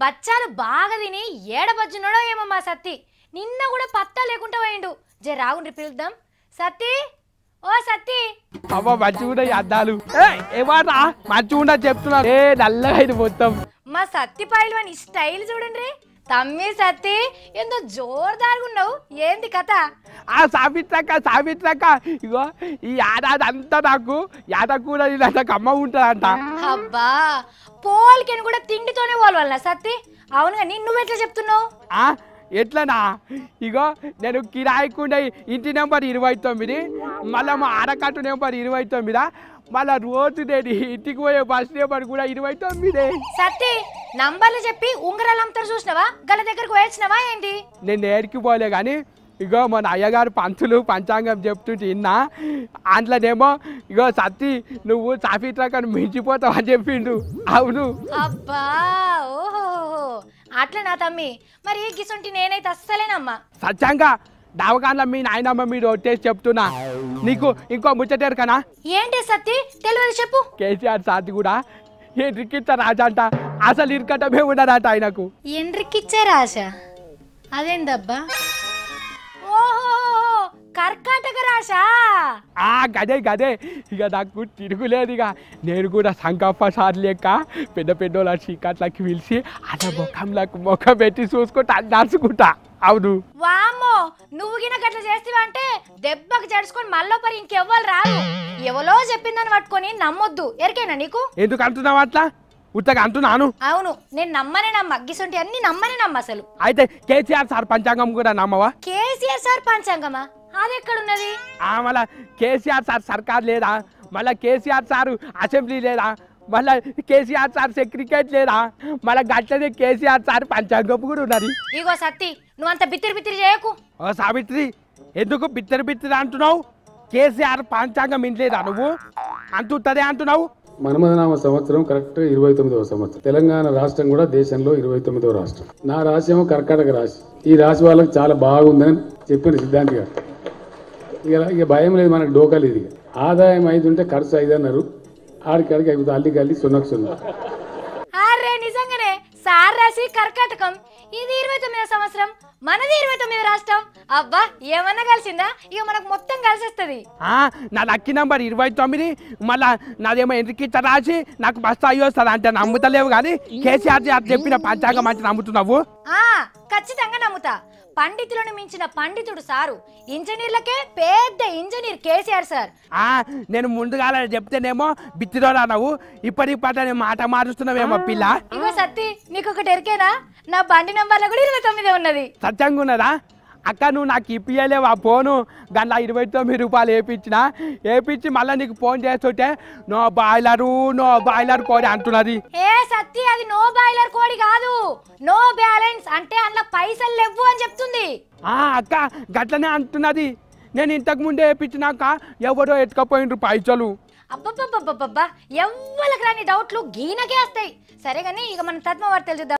బచ్చాలు బాగా తిని ఏడబజ్జున్నాడో ఏమో మా సత్తి. నిన్న కూడా పత్తా లేకుండా పోయిండు. జర రాగుండ్రి పిలుద్దాం. సత్తి, ఓ సత్తి. అవ్వ మంచిగా అద్దాలు ఏమాటా మంచిగా చెప్తున్నా నల్లగా ఇది మొత్తం. మా సత్తి పైల్వాని స్టైల్ చూడండి. తమ్మి సత్తి ఎంతో జోరుదారుగా ఉన్నావు, ఏంది కథ? ఆ సావిత్రక్క ఇగో ఈ ఏడాది అంతా నాకు యాదకూర నాకు అమ్మ ఉంటుందంట. అబ్బా పోలికని కూడా తిండితోనే పోలవల్ల సత్తి. అవునుగా నువ్వు ఎట్లా చెప్తున్నావు? ఎట్లనా ఇగో నేను కిరాయికుండా ఇంటి నెంబర్ 29, మళ్ళీ మా ఆడకట్టు నెంబర్ 29, మళ్ళా రోజు నేను ఇంటికి పోయే బస్ నెంబర్ కూడా 29. సత్తి నంబర్లు చెప్పి ఉంగరాలు అమ్ముతారు చూసినావా? గల దగ్గరకు పోయొచ్చినావా ఏంటి? నేను ఏడికి పోలే కానీ ఇగో మన అయ్యగారు పంతులు పంచాంగం చెప్తుంటే విన్నా. అందులోనేమో ఇగో సత్తి నువ్వు సాఫీట్రాకను మించిపోతావు అని చెప్పిండు. అవును. అబ్బా ఓహో అట్లా నా తమ్మి. మరి గిసుంటి నేనైతే అస్సలేనమ్మా. సత్యంగా దావకాన్లో మీ నాయనమ్మ మీరు ఒట్టేసి చెప్తున్నా. నీకు ఇంకో ముచ్చటేరు కనా? ఏంటి సత్తి తెలియదు చెప్పు. కేసీఆర్ సాతి కూడా ఎండ్రికిచ్చ రాజా అంట. అసలు ఇరుకటమే ఉండదట ఆయనకు. ఎండ్రికిచ్చే రాజ అదేందబ్బా? ఓహో కర్కాటక రాశా. గదే ఇక నాకు తిరుగులేదు. ఇక నేను కూడా సంకప్ప సార్ లెక్క పెద్ద పెద్దోళ్ళ చీకట్లకి పిలిచి అలా ముఖం పెట్టి చూసుకుంటా నడుచుకుంటా. అవును. వామ్మో నువ్వు గిన గట్ల చేస్తావా అంటే దెబ్బకి జడుచుకొని మళ్ళీ పరి ఇంకెవ్వరు రాదు. ఎవలో చెప్పిందని పట్టుకొని నమ్మొద్దు. ఎరికేనా నీకు? ఎందుకు అంటున్నావు అట్లా? ఉత్తగా అంటున్నాను. అవును నేను నమ్మనే నమ్మ. గిసొంటి అన్ని నమ్మనే నమ్మ అసలు. అయితే కేసీఆర్ సార్ పంచాంగం కూడా నమ్మవా? కేసీఆర్ సార్ పంచాంగమా? అది ఎక్కడున్నది? మళ్ళా కేసీఆర్ సార్ సర్కార్ లేదా? మళ్ళా కేసీఆర్ సారు అసెంబ్లీ లేదా? మళ్ళా కేసీఆర్ సార్ సెక్రటరీ లేదా? మళ్ళా గట్లనే కేసీఆర్ సార్ పంచాంగం కూడా ఉన్నది. ఇగో సత్తి నువ్వంత బిత్తిరి చేయకు. ఓ సావిత్రి ఎందుకు బిత్తరి అంటున్నావు? కేసీఆర్ పంచాంగం ఇంట్లేదా నువ్వు? అంటుంటదే అంటున్నావు. మన్మథనామ సంవత్సరం కరెక్ట్ 29వ సంవత్సరం. తెలంగాణ రాష్ట్రం కూడా దేశంలో 29వ రాష్ట్రం. నా రాశి ఏమో కర్కాటక రాశి. ఈ రాశి వాళ్ళకి చాలా బాగుందని చెప్పిన సిద్ధాంతి గారు. ఇక భయం లేదు, మనకు డోకా లేదు. ఆదాయం 5 ఉంటే ఖర్చు 5 అన్నారు. ఆడికాడికి అయిపోతుంది. అల్లి సున్నా. అరే నిజంగానే సార్ రాశి కర్కాటకం. ఇది 29వ సంవత్సరం, మనది 29వ రాష్ట్రం. అబ్బా ఏమన్నా కలిసిందా? ఇక మనకు మొత్తం కలిసేస్తుంది. నా లక్కీ నంబర్ 29, మళ్ళా నాదేమో ఎంట్రీకిచ్చ రాసి నాకు బస్తా అయ్యి వస్తుంది అంటే నమ్ముతలేవు. కానీ కేసీఆర్ చెప్పిన పంచాంగం అంటే నమ్ముతున్నావు? ఖచ్చితంగా నమ్ముతా. పండితులను మించిన పండితుడు సారు. ఇంజనీర్లకే పెద్ద ఇంజనీర్ కేసీఆర్ సార్. నేను ముందుగా చెప్తేనేమో బిత్తిరోరా నువ్వు ఇప్పటి మాట మారుస్తున్నావేమో పిల్ల. ఇగో సత్తి నీకు ఒకటి ఎరికేనా? నా బండి నంబర్లో కూడా 29 ఉన్నది. సత్యంగా ఉన్నదా? అక్క నువ్వు నాకు ఇప్పియలేవు ఆ ఫోను. దాంట్లో 29 రూపాయలు వేపించి మళ్ళీ నీకు ఫోన్ చేస్తుంటే నో బాయిలర్ కోడి అంటున్నది. ఏ సత్తి అది నో బాయిలర్ కోడి కాదు, నో బ్యాలెన్స్ అంటే అందులో పైసలు లేవు అని చెప్తుంది. అక్క గట్లనే అంటున్నది. నేను ఇంతకు ముందే వేయించినాక ఎవరో ఎత్తుకపోయినరు పైసలు. అబ్బబ్బబ్బబ్బబ్బా ఎవ్వరికి రాని డౌట్లు గీనకే వస్తాయి. సరే కానీ ఇక మన తత్వ వార్తలు చూద్దాం.